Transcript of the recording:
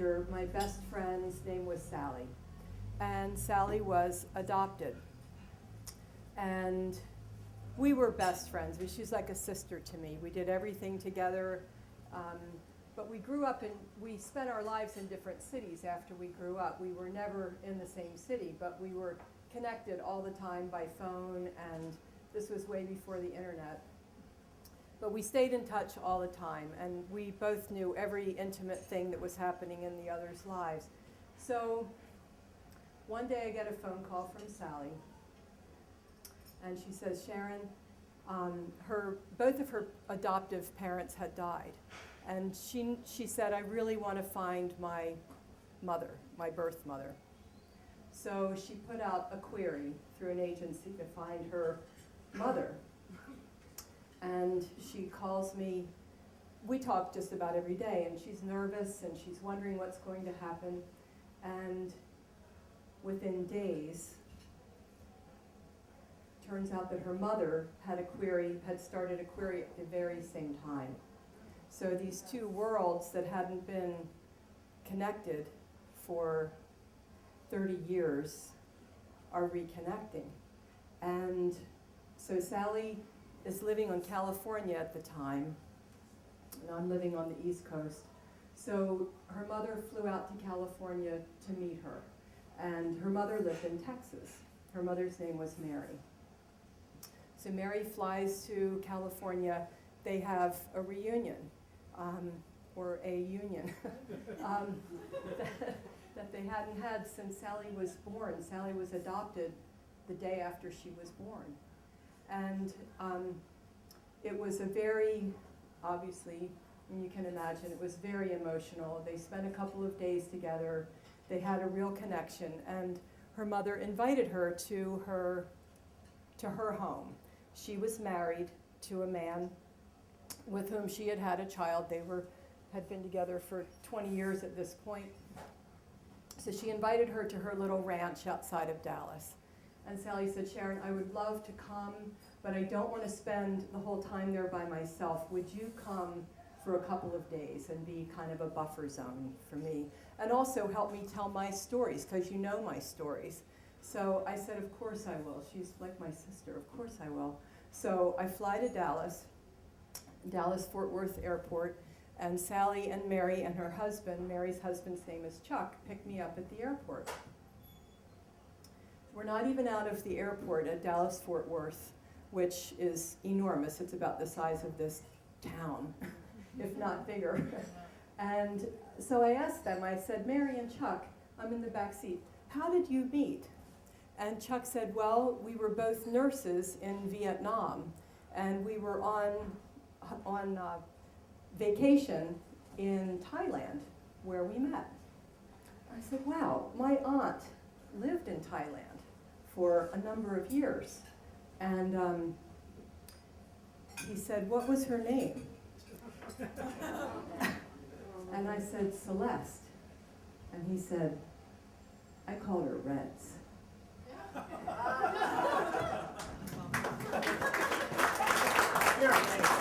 teenager, my best friend's name was Sally. And Sally was adopted. And we were best friends. She's like a sister to me. We did everything together. But we grew up we spent our lives in different cities after we grew up. We were never in the same city, but we were connected all the time by phone, and this was way before the internet. But we stayed in touch all the time, and we both knew every intimate thing that was happening in the other's lives. So one day I get a phone call from Sally, and she says, Sharon, both of her adoptive parents had died. And she said, I really want to find my mother, my birth mother. So she put out a query through an agency to find her mother. And she calls me. We talk just about every day, and she's nervous, and she's wondering what's going to happen. And within days, turns out that her mother had started a query at the very same time. So these two worlds that hadn't been connected for 30 years are reconnecting. And so Sally is living on California at the time, and I'm living on the East Coast. So her mother flew out to California to meet her. And her mother lived in Texas. Her mother's name was Mary. So Mary flies to California. They have a reunion, or a union, that they hadn't had since Sally was born. Sally was adopted the day after she was born. And it was a very, obviously, you can imagine, it was very emotional. They spent a couple of days together. They had a real connection, and her mother invited her to her home. She was married to a man with whom she had had a child. They had been together for 20 years at this point. So she invited her to her little ranch outside of Dallas. And Sally said, Sharon, I would love to come, but I don't want to spend the whole time there by myself. Would you come for a couple of days and be kind of a buffer zone for me? And also help me tell my stories, because you know my stories. So I said, of course I will. She's like my sister, of course I will. So I fly to Dallas-Fort Worth Airport, and Sally and Mary and her husband, Mary's husband's name is Chuck, picked me up at the airport. We're not even out of the airport at Dallas-Fort Worth, which is enormous. It's about the size of this town, if not bigger. And so I asked them, I said, Mary and Chuck, I'm in the back seat, how did you meet? And Chuck said, well, we were both nurses in Vietnam, and we were on vacation in Thailand, where we met. I said, wow, my aunt lived in Thailand for a number of years. And he said, what was her name? And I said, Celeste. And he said, I called her Reds. Here.